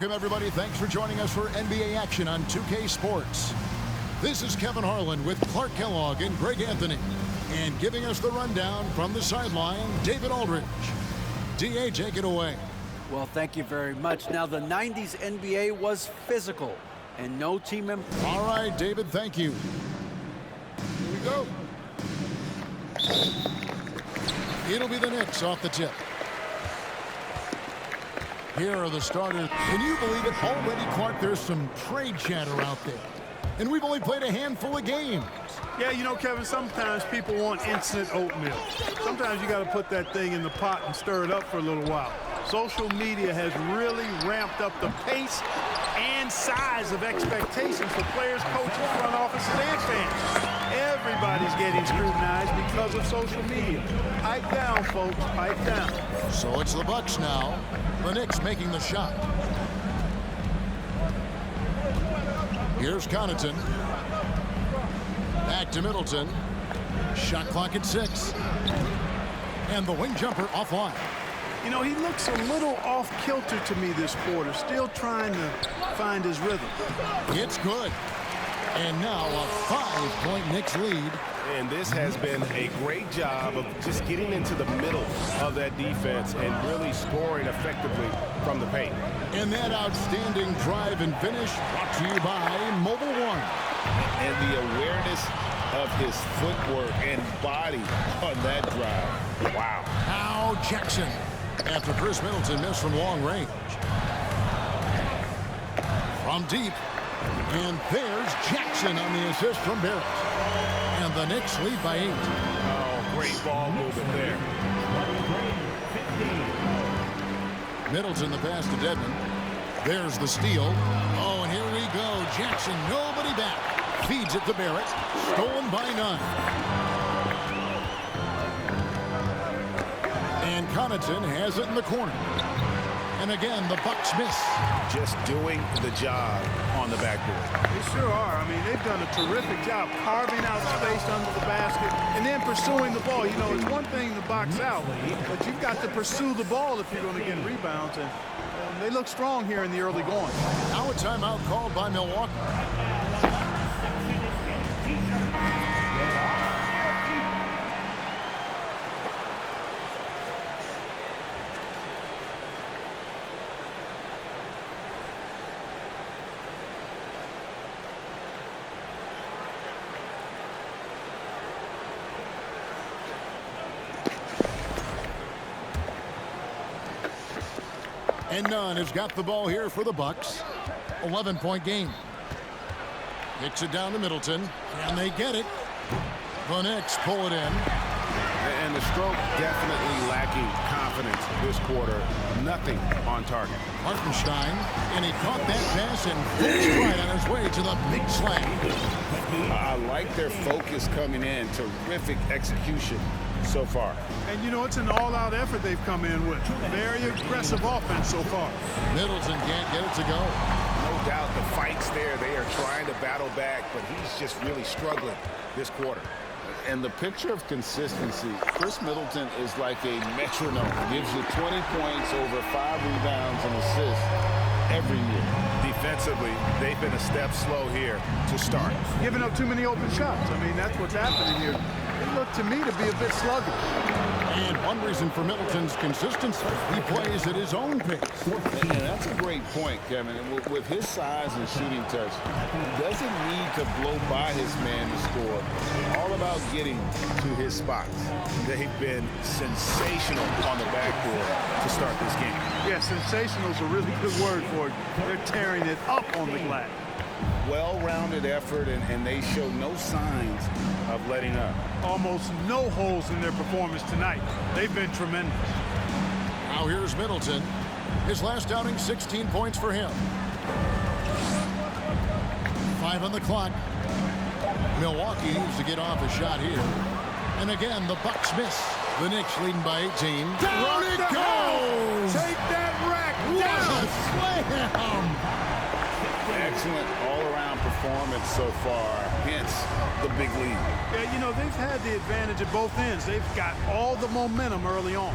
Welcome, everybody. Thanks for joining us for NBA action on 2K Sports. This is Kevin Harlan with Clark Kellogg and Greg Anthony. And giving us the rundown from the sideline, David Aldridge. DA, take it away. Well, thank you very much. Now, the 90s NBA was physical, and no team member... All right, David, thank you. Here we go. It'll be the Knicks off the tip. Here are the starters. Can you believe it? Already, Clark, there's some trade chatter out there. And we've only played a handful of games. Yeah, you know, Kevin, sometimes people want instant oatmeal. Sometimes you got to put that thing in the pot and stir it up for a little while. Social media has really ramped up the pace and size of expectations for players, coaches, front offices, and fans. Everybody's getting scrutinized because of social media. Pipe down, folks, pipe down. So it's the Bucks now. The Knicks making the shot. Here's Connaughton. Back to Middleton. Shot clock at 6. And the wing jumper offline. You know, he looks a little off-kilter to me this quarter, still trying to find his rhythm. It's good. And now a 5-point Knicks lead. And this has been a great job of just getting into the middle of that defense and really scoring effectively from the paint. And that outstanding drive and finish brought to you by Mobile One. And the awareness of his footwork and body on that drive. Wow. Now Jackson. After Chris Middleton missed from long range. From deep. And there's Jackson on the assist from Barrett. And the Knicks lead by 8. Oh, great ball movement there. Middleton the pass to Dedmon. There's the steal. Oh, and here we go. Jackson, nobody back. Feeds it to Barrett. Stolen by none. And Connaughton has it in the corner. And again, the Bucks miss. Just doing the job on the backboard. They sure are. I mean, they've done a terrific job carving out space under the basket and then pursuing the ball. You know, it's one thing to box out, but you've got to pursue the ball if you're going to get rebounds. And they look strong here in the early going. Now a timeout called by Milwaukee. And Nunn has got the ball here for the Bucks. 11-point game. Kicks it down to Middleton. And they get it. The Knicks pull it in. And the stroke definitely lacking confidence this quarter. Nothing on target. Hartenstein. And he caught that pass and full stride on his way to the big slam. I like their focus coming in. Terrific execution so far. And, you know, it's an all-out effort they've come in with. Very aggressive offense so far. Middleton can't get it to go. No doubt the fight's there. They are trying to battle back, but he's just really struggling this quarter. And the picture of consistency, Chris Middleton is like a metronome. Gives you 20 points, over 5 rebounds and assists every year. Defensively, they've been a step slow here to start. Giving up too many open shots. I mean, that's what's happening here. It looked to me to be a bit sluggish. And one reason for Middleton's consistency, he plays at his own pace. And that's a great point, Kevin. With his size and shooting touch, he doesn't need to blow by his man to score. All about getting to his spots. They've been sensational on the backboard to start this game. Yeah, sensational is a really good word for it. They're tearing it up on the glass. Well-rounded effort, and they show no signs of letting up. Almost no holes in their performance tonight. They've been tremendous. Now here's Middleton. His last outing, 16 points for him. 5 on the clock. Milwaukee needs to get off a shot here. And again, the Bucks miss. The Knicks leading by 18. Down it goes! Take that rack down! Slam! Excellent all-around performance so far, hence the big lead. Yeah, you know, they've had the advantage at both ends. They've got all the momentum early on.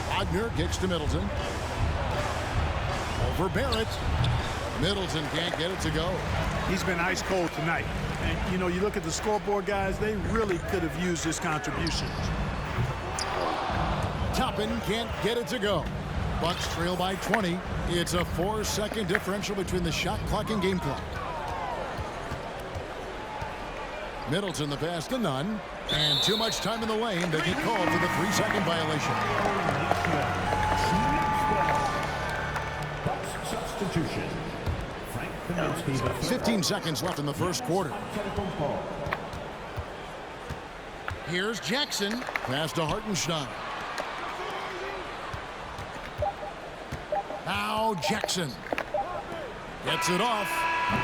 Wagner kicks to Middleton. Over Barrett. Middleton can't get it to go. He's been ice cold tonight. And, you know, you look at the scoreboard, guys, they really could have used his contributions. Toppin can't get it to go. Bucks trail by 20. It's a 4-second differential between the shot clock and game clock. Middleton the pass to Nunn. And too much time in the lane. They get called for the 3-second violation. Substitution. 15 seconds left in the first quarter. Here's Jackson. Pass to Hartenstein. Now Jackson gets it off,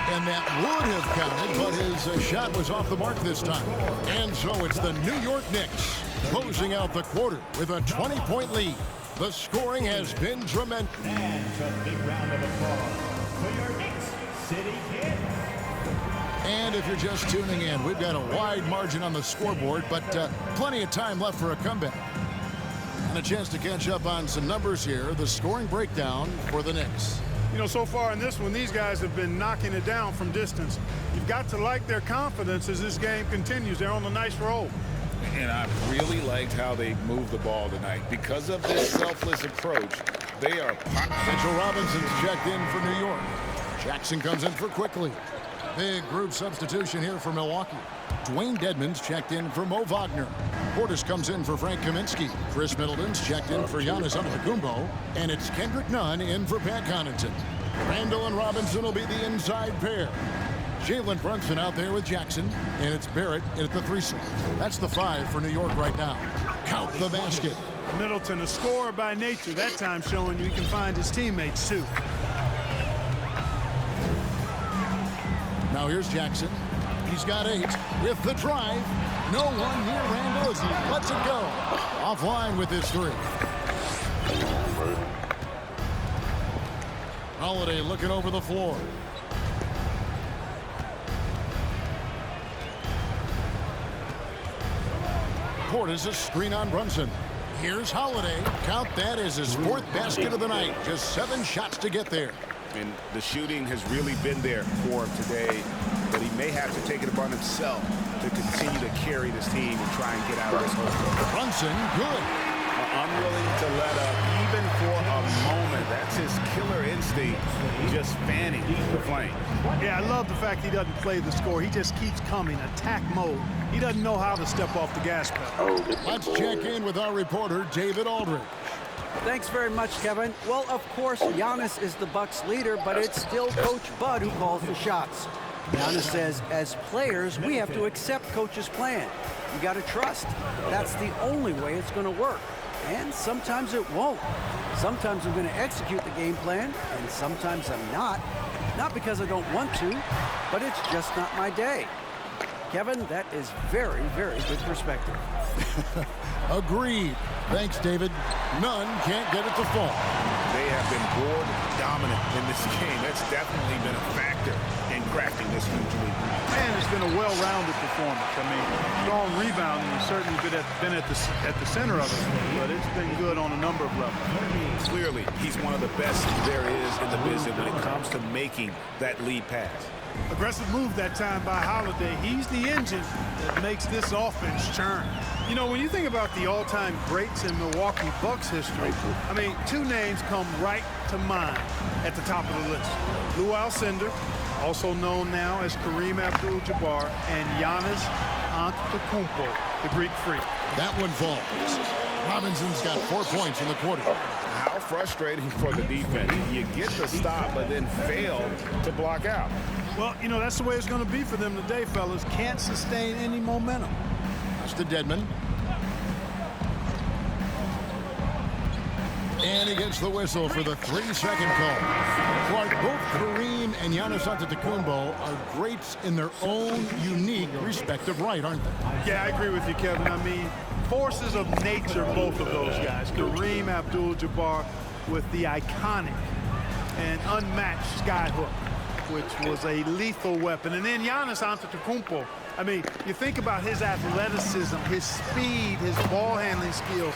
and that would have counted, but his shot was off the mark this time. And so it's the New York Knicks closing out the quarter with a 20-point lead. The scoring has been tremendous. And a big round of applause for your Knicks City Kid. And if you're just tuning in, we've got a wide margin on the scoreboard, but plenty of time left for a comeback. And a chance to catch up on some numbers here. The scoring breakdown for the Knicks. You know, so far in this one, these guys have been knocking it down from distance. You've got to like their confidence as this game continues. They're on a nice roll. And I really liked how they moved the ball tonight. Because of this selfless approach, they are... Mitchell Robinson's checked in for New York. Jackson comes in for Quickly. Big group substitution here for Milwaukee. Dwayne Dedmon's checked in for Mo Wagner. Portis comes in for Frank Kaminsky. Chris Middleton's checked in for Giannis Antetokounmpo. And it's Kendrick Nunn in for Pat Connaughton. Randall and Robinson will be the inside pair. Jalen Brunson out there with Jackson. And it's Barrett at the 3 slot. That's the 5 for New York right now. Count the basket. Middleton, a scorer by nature, that time showing you he can find his teammates too. Now here's Jackson. He's got 8 with the drive. No one near Randall as he lets it go. Offline with his 3. Holiday looking over the floor. Portis a screen on Brunson. Here's Holiday. Count that as his 4th basket of the night. Just 7 shots to get there. And the shooting has really been there for him today, but he may have to take it upon himself to continue to carry this team and try and get out of this hole. Brunson, good. Unwilling to let up even for a moment. That's his killer instinct, just fanning the flame. Yeah, I love the fact he doesn't play the score. He just keeps coming, attack mode. He doesn't know how to step off the gas pedal. Let's check in with our reporter, David Aldridge. Thanks very much, Kevin. Well, of course, Giannis is the Bucks leader, but it's still Coach Bud who calls the shots. Giannis says, as players, we have to accept Coach's plan. You got to trust. That's the only way it's going to work. And sometimes it won't. Sometimes I'm going to execute the game plan, and sometimes I'm not. Not because I don't want to, but it's just not my day. Kevin, that is very, very good perspective. Agreed. Thanks, David. None can't get it to fall. They have been board dominant in this game. That's definitely been a factor in crafting this huge lead. And it's been a well-rounded performance. I mean, strong rebounding has certainly been at the center of it, but it's been good on a number of levels. Clearly, he's one of the best there is in the business when it comes to making that lead pass. Aggressive move that time by Holiday. He's the engine that makes this offense churn. You know, when you think about the all-time greats in Milwaukee Bucks history, I mean, 2 names come right to mind at the top of the list. Lou Alcindor, also known now as Kareem Abdul-Jabbar, and Giannis Antetokounmpo, the Greek Freak. That one falls. Robinson's got 4 points in the quarter. How frustrating for the defense. You get the stop, but then fail to block out. Well, you know, that's the way it's going to be for them today, fellas. Can't sustain any momentum. That's to Dedmon. And he gets the whistle for the 3-second call. Clark, both Kareem and Giannis Antetokounmpo are greats in their own unique respective right, aren't they? Yeah, I agree with you, Kevin. I mean, forces of nature, both of those guys. Kareem Abdul-Jabbar with the iconic and unmatched skyhook, which was a lethal weapon. And then Giannis Antetokounmpo. I mean, you think about his athleticism, his speed, his ball handling skills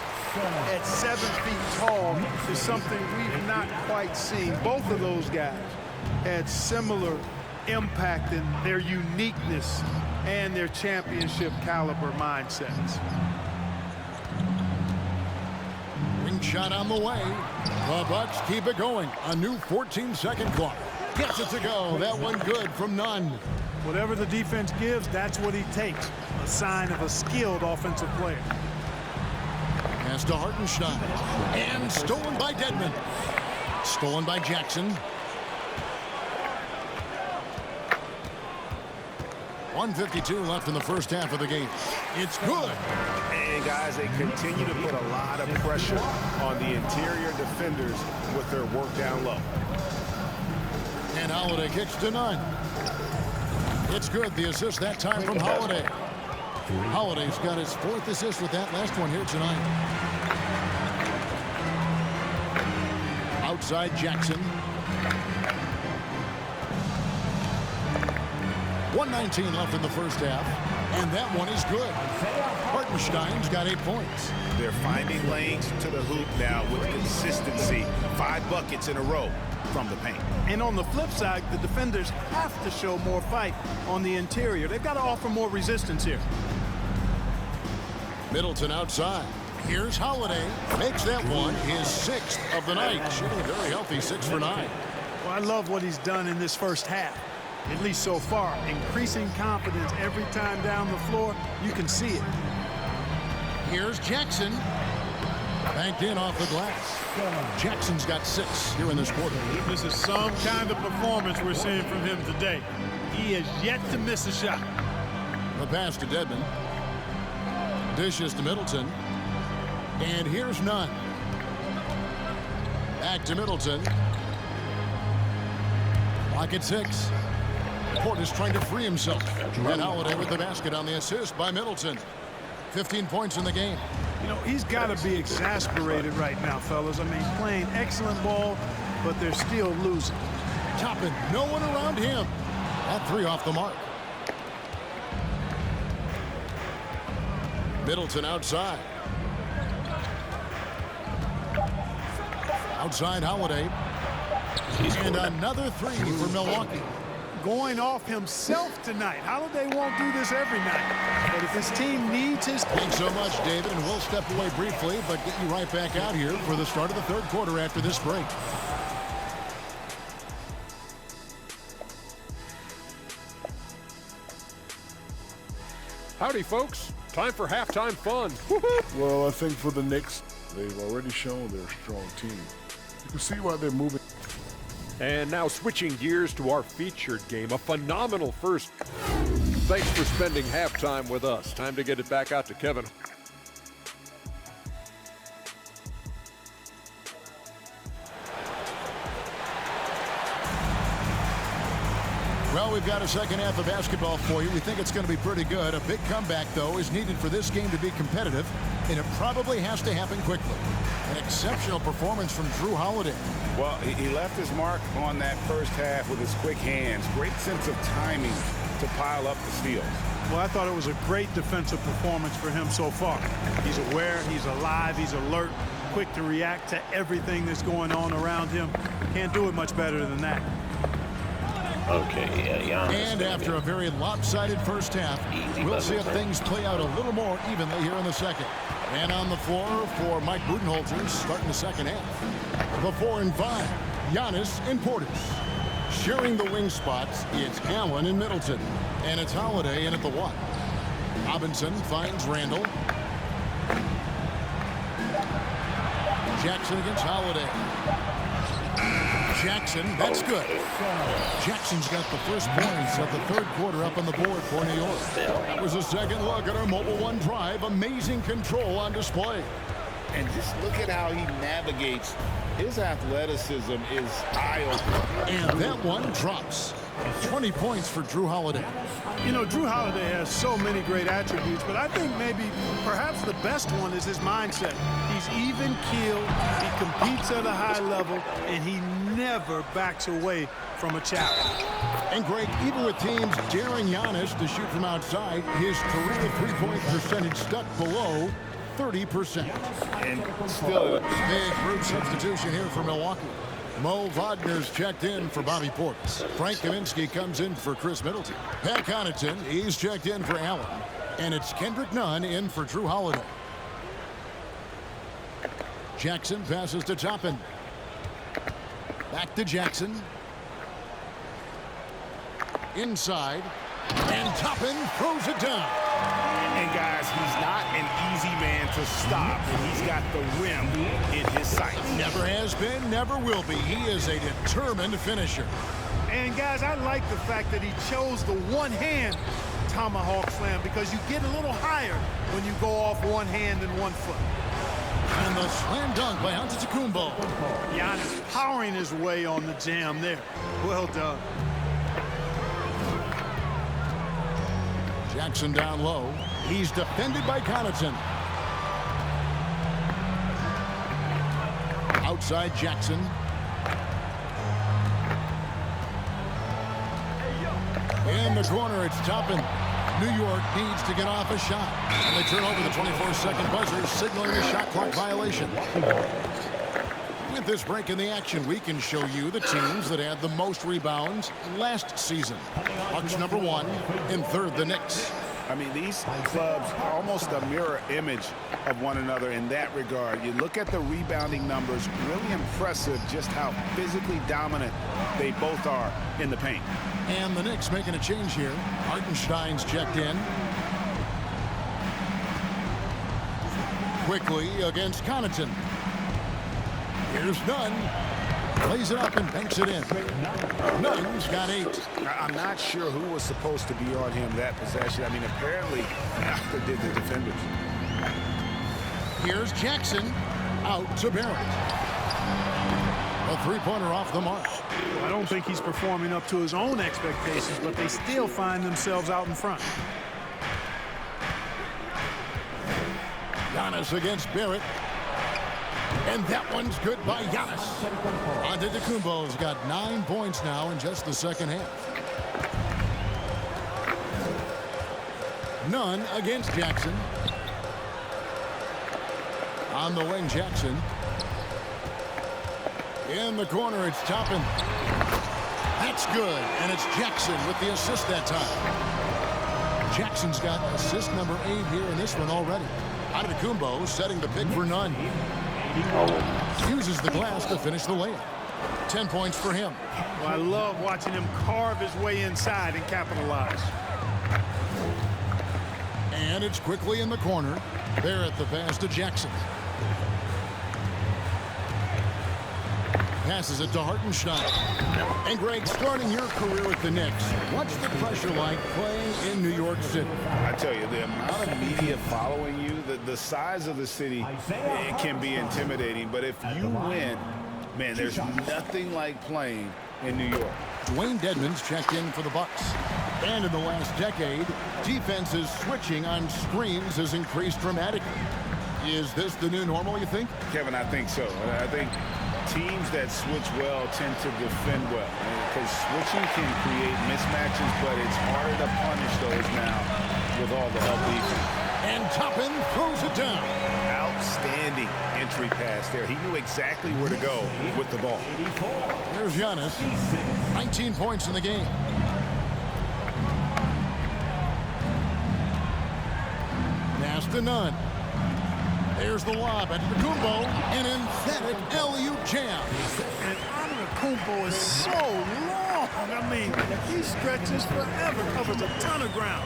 at 7 feet tall is something we've not quite seen. Both of those guys had similar impact in their uniqueness and their championship caliber mindsets. Ring shot on the way. The Bucks keep it going. A new 14-second clock. Gets it to go. That one good from none. Whatever the defense gives, that's what he takes. A sign of a skilled offensive player. Pass to Hartenstein. And stolen by Dedmon. Stolen by Jackson. 1:52 left in the first half of the game. It's good. And guys, they continue to put a lot of pressure on the interior defenders with their work down low. And Holiday kicks to none. It's good. The assist that time from Holiday. Holiday's got his 4th assist with that last one here tonight. Outside Jackson. 1:19 left in the first half. And that one is good. Hartenstein's got 8 points. They're finding lanes to the hoop now with consistency. 5 buckets in a row from the paint. And on the flip side, the defenders have to show more fight on the interior. They've got to offer more resistance here. Middleton outside. Here's Holiday. Makes that one his 6th of the night. Shooting a very healthy 6 for 9. Well, I love what he's done in this first half, at least so far. Increasing confidence every time down the floor. You can see it. Here's Jackson. Banked in off the glass. Jackson's got 6 here in this quarter. This is some kind of performance we're seeing from him today. He has yet to miss a shot. The pass to Dedmon. Dishes to Middleton. And here's none. Back to Middleton. Clock at 6. Portis trying to free himself. And Holiday with the basket on the assist by Middleton. 15 points in the game. You know, he's got to be exasperated right now, fellas. I mean, playing excellent ball, but they're still losing. Toppin, no one around him. That 3 off the mark. Middleton outside. Outside Holiday. And another 3 for Milwaukee. Going off himself tonight. Holiday won't do this every night. But if his team needs his... Thanks so much, David, and we'll step away briefly, but get you right back out here for the start of the 3rd quarter after this break. Howdy, folks. Time for halftime fun. Well, I think for the Knicks, they've already shown they're a strong team. You can see why they're moving. And now switching gears to our featured game, a phenomenal first. Thanks for spending halftime with us. Time to get it back out to Kevin. Well, we've got a second half of basketball for you. We think it's going to be pretty good. A big comeback, though, is needed for this game to be competitive, and it probably has to happen quickly. An exceptional performance from Drew Holiday. Well, he left his mark on that first half with his quick hands. Great sense of timing to pile up the steals. Well, I thought it was a great defensive performance for him so far. He's aware, he's alive, he's alert, quick to react to everything that's going on around him. Can't do it much better than that. Okay, yeah, Giannis. And after a very lopsided first half, we'll see if things play out a little more evenly here in the second. And on the floor for Mike Budenholzer starting the second half. The 4 and 5, Giannis and Portis. Sharing the wing spots, it's Allen and Middleton. And it's Holiday in at the 1. Robinson finds Randall. Jackson against Holiday. Jackson, that's good. Jackson's got the first points of the 3rd quarter up on the board for New York. That was a second look at our Mobile One drive. Amazing control on display. And just look at how he navigates. His athleticism is eye-opening. And that one drops. 20 points for Drew Holiday. You know, Drew Holiday has so many great attributes, but I think perhaps the best one is his mindset. He's even-keeled, he competes at a high level, and he never backs away from a challenge. And Greg, even with teams daring Giannis to shoot from outside, his career three-point percentage stuck below 30%. And still, Big group substitution here for Milwaukee. Mo Wagner's checked in for Bobby Portis. Frank Kaminsky comes in for Chris Middleton. Pat Connaughton, he's checked in for Allen. And it's Kendrick Nunn in for Drew Holiday. Jackson passes to Toppin. Back to Jackson. Inside. And Toppin throws it down. And guys, he's not an easy man to stop, and he's got the rim in his sights. Never has been, never will be. He is a determined finisher. And guys, I like the fact that he chose the one-hand tomahawk slam because you get a little higher when you go off one hand and one foot. And the slam dunk by Antetokounmpo. Giannis powering his way on the jam there. Well done. Jackson down low. He's defended by Connaughton. Outside Jackson. In the corner, it's Toppin. New York needs to get off a shot. And they turn over the 24-second buzzer, signaling a shot clock violation. With this break in the action, we can show you the teams that had the most rebounds last season. Bucks number 1, in third, the Knicks. I mean, these clubs are almost a mirror image of one another in that regard. You look at the rebounding numbers, really impressive just how physically dominant they both are in the paint. And the Knicks making a change here. Hartenstein's checked in. Quickly against Connaughton. Here's Nunn. Plays it up and banks it in. Nunn's got 8. I'm not sure who was supposed to be on him that possession. I mean, apparently, after did the defenders. Here's Jackson. Out to Barrett. A three-pointer off the mark. I don't think he's performing up to his own expectations, but they still find themselves out in front. Giannis against Barrett. And that one's good by Giannis. Antetokounmpo's got 9 points now in just the second half. Nunn against Jackson. On the wing, Jackson. In the corner, it's Toppin. That's good, and it's Jackson with the assist that time. Jackson's got assist number 8 here in this one already. Antetokounmpo setting the pick for Nunn. Uses the glass to finish the layup. 10 points for him. Well, I love watching him carve his way inside and capitalize. And it's quickly in the corner. Barrett the pass to Jackson. Passes it to Hartenstein. And Greg, starting your career with the Knicks, what's the pressure like playing in New York City? I tell you, the amount of media following you, the size of the city, it can be intimidating. But if you win, man, there's nothing like playing in New York. Dwayne Dedmon's checked in for the Bucks. And in the last decade, defenses switching on screens has increased dramatically. Is this the new normal, you think? Kevin, I think so. I think teams that switch well tend to defend well, because switching can create mismatches, but it's harder to punish those now with all the help defense. And Toppin throws it down. Outstanding entry pass there. He knew exactly where to go with the ball. Here's Giannis. 19 points in the game. Pass to Nunn. There's the lob at Antetokounmpo, an emphatic alley-oop jam. And Antetokounmpo is so long. I mean, he stretches forever, covers a ton of ground.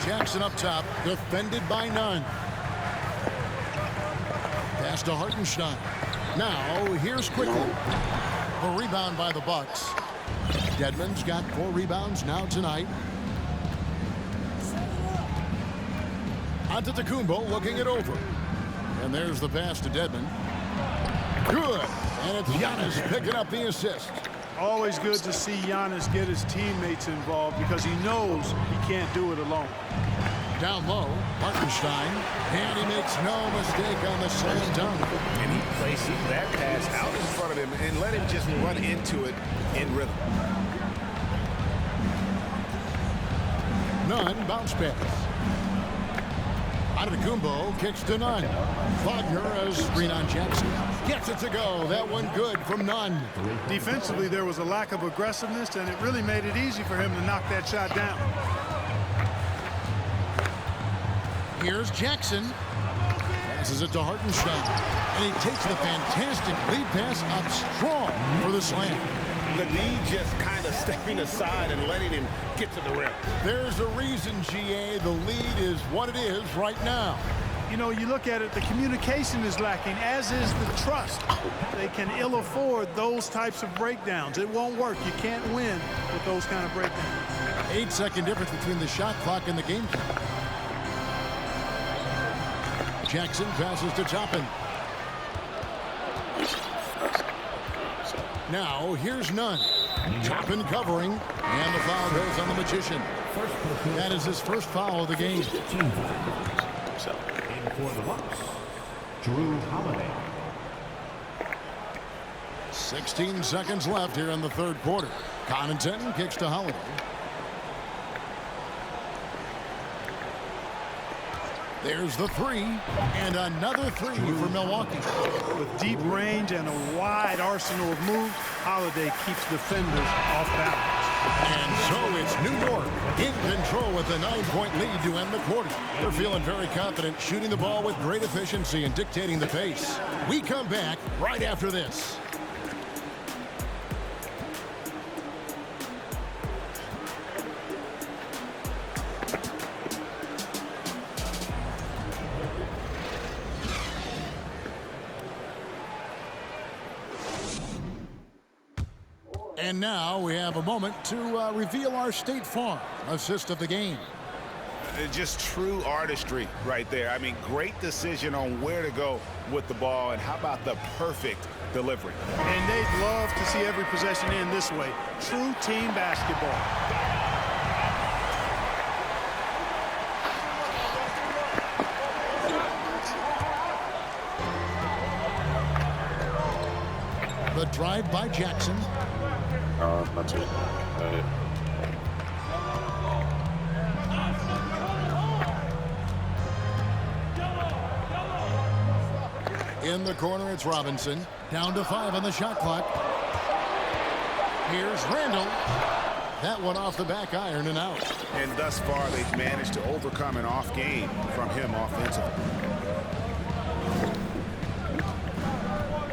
Jackson up top, defended by Nunn. Pass to Hartenstein. Now, here's quickly. A rebound by the Bucks. Dedmon's got 4 rebounds now tonight. Antetokounmpo looking it over. And there's the pass to Dedmon. Good. And it's Giannis picking up the assist. Always good to see Giannis get his teammates involved because he knows he can't do it alone. Down low, Hartenstein. And he makes no mistake on the slam dunk. And he places that pass out in front of him and let him just run into it in rhythm. Nunn bounce pass. Antetokounmpo kicks to Nunn. Wagner as screen on Jackson. Gets it to go. That one good from Nunn. Defensively, there was a lack of aggressiveness, and it really made it easy for him to knock that shot down. Here's Jackson. Passes it to Hartenstein. And he takes the fantastic lead pass up strong for the slam. The D just kind of stepping aside and letting him get to the rim. There's a reason, GA, the lead is what it is right now. You know, you look at it, the communication is lacking, as is the trust. They can ill afford those types of breakdowns. It won't work. You can't win with those kind of breakdowns. 8-second difference between the shot clock and the game clock. Jackson passes to Toppin. Now, here's Nunn. Toppin covering, and the foul goes on the Magician. That is his first foul of the game. In for the Bucks, Drew Holiday. 16 seconds left here in the third quarter. Connaughton kicks to Holiday. There's the three, and another three for Milwaukee. With deep range and a wide arsenal of moves, Holiday keeps defenders off balance. And so it's New York in control with a 9-point lead to end the quarter. They're feeling very confident, shooting the ball with great efficiency and dictating the pace. We come back right after this. And now we have a moment to reveal our State Farm assist of the game. Just true artistry right there. I mean, great decision on where to go with the ball, and how about the perfect delivery. And they'd love to see every possession end this way. True team basketball. The drive by Jackson. Not too. In the corner, it's Robinson. Down to 5 on the shot clock. Here's Randall. That one off the back iron and out. And thus far, they've managed to overcome an off game from him offensively.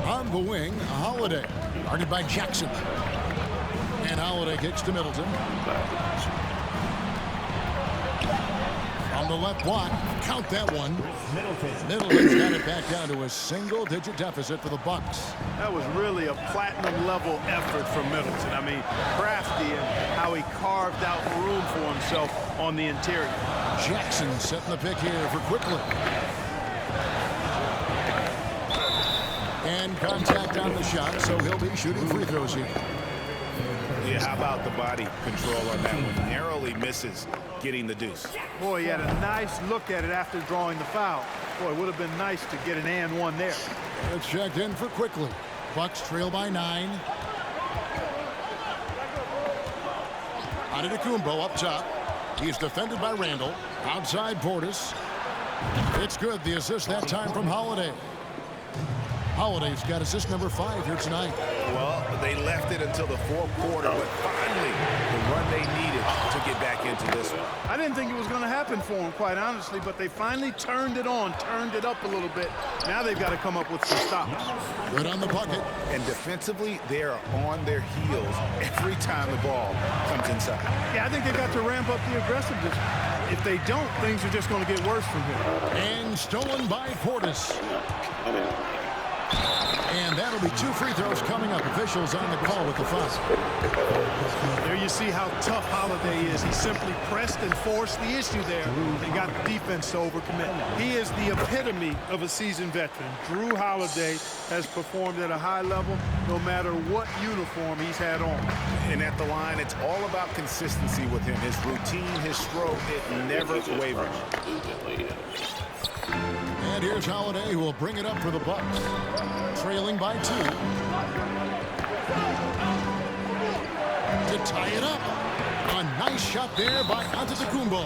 On the wing, Holiday. Guarded by Jackson. And Holiday kicks to Middleton. On the left block, count that one. Middleton's got it back down to a single-digit deficit for the Bucks. That was really a platinum-level effort from Middleton. I mean, crafty and how he carved out room for himself on the interior. Jackson setting the pick here for Quickly. And contact on the shot, so he'll be shooting free throws here. Yeah, how about the body control on that one? Narrowly misses getting the deuce. Boy, he had a nice look at it after drawing the foul. Boy, it would have been nice to get an and one there. It's checked in for Quickly. Bucks trail by 9. Antetokounmpo up top. He's defended by Randall. Outside Portis. It's good. The assist that time from Holiday. Holiday's got assist number 5 here tonight. Well, they left it until the fourth quarter, but finally the run they needed to get back into this one. I didn't think it was going to happen for them, quite honestly, but they finally turned it on, turned it up a little bit. Now they've got to come up with some stops. Good on the bucket. And defensively, they are on their heels every time the ball comes inside. Yeah, I think they've got to ramp up the aggressiveness. If they don't, things are just going to get worse from here. And stolen by Portis. And that'll be 2 free throws coming up. Officials on the call with the foul. There you see how tough Holiday is. He simply pressed and forced the issue there and got the defense to overcommit. He is the epitome of a seasoned veteran. Drew Holiday has performed at a high level no matter what uniform he's had on. And at the line, it's all about consistency with him. His routine, his stroke, it never wavers. And here's Holiday, who will bring it up for the Bucks. Trailing by 2. To tie it up. A nice shot there by Antetokounmpo.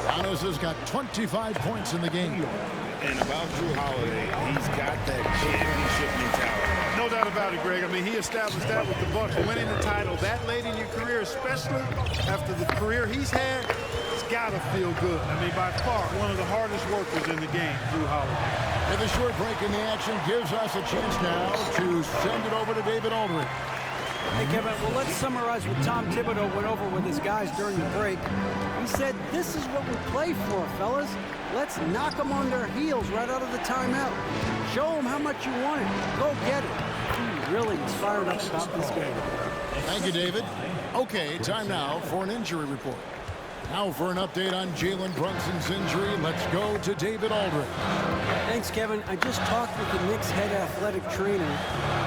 Giannis has got 25 points in the game. And about Drew Holiday, he's got that championship mentality. No doubt about it, Greg. I mean, he established that with the Bucks, winning the title that late in your career, especially after the career he's had. It's got to feel good. I mean, by far, one of the hardest workers in the game, Drew Holiday. And the short break in the action gives us a chance now to send it over to David Aldridge. Hey, Kevin, well, let's summarize what Tom Thibodeau went over with his guys during the break. He said, this is what we play for, fellas. Let's knock them on their heels right out of the timeout. Show them how much you want it. Go get it. He really is fired up about this game. Thank you, David. Okay, time now for an injury report. Now for an update on Jalen Brunson's injury, let's go to David Aldridge. Thanks, Kevin. I just talked with the Knicks head athletic trainer.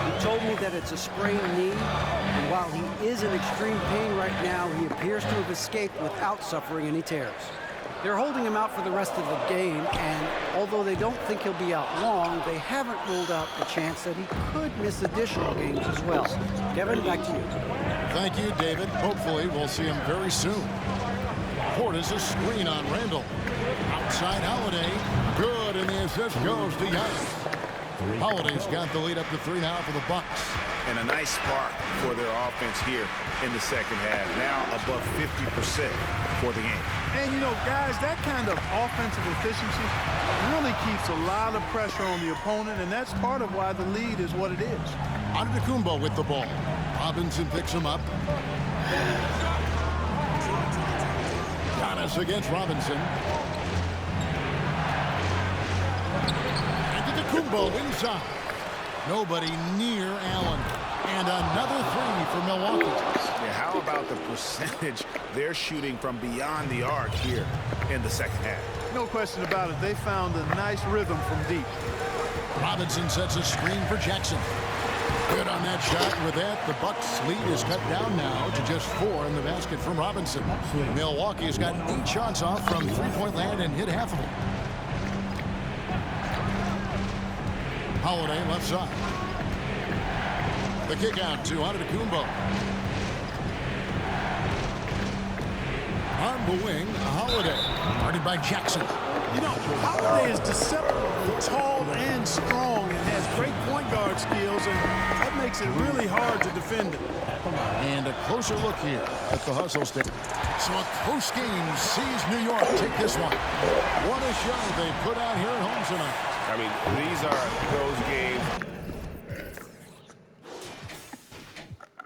He told me that it's a sprained knee, and while he is in extreme pain right now, he appears to have escaped without suffering any tears. They're holding him out for the rest of the game, and although they don't think he'll be out long, they haven't ruled out the chance that he could miss additional games as well. Kevin, back to you. Thank you, David. Hopefully, we'll see him very soon. Portis a screen on Randall. Outside Holiday. Good, and the assist goes to Giannis. Holiday's got the lead up to 3 now for the Bucks. And a nice spark for their offense here in the second half. Now above 50% for the game. And, you know, guys, that kind of offensive efficiency really keeps a lot of pressure on the opponent, and that's part of why the lead is what it is. Antetokounmpo with the ball. Robinson picks him up. Giannis against Robinson. Antetokounmpo inside. Nobody near Allen. And another three for Milwaukee. Yeah, how about the percentage they're shooting from beyond the arc here in the second half? No question about it. They found a nice rhythm from deep. Robinson sets a screen for Jackson. Good on that shot. And with that, the Bucks' lead is cut down now to just 4 in the basket from Robinson. Milwaukee has got 8 shots off from three-point land and hit half of them. Holiday left side. The kick out to Antetokounmpo. On the wing, Holiday. Guarded by Jackson. You know, Holiday is deceptively tall and strong and has great point guard skills, and that makes it really hard to defend him. And a closer look here at the hustle stick. So a close game sees New York take this one. What a show they put out here at home tonight. I mean, these are those games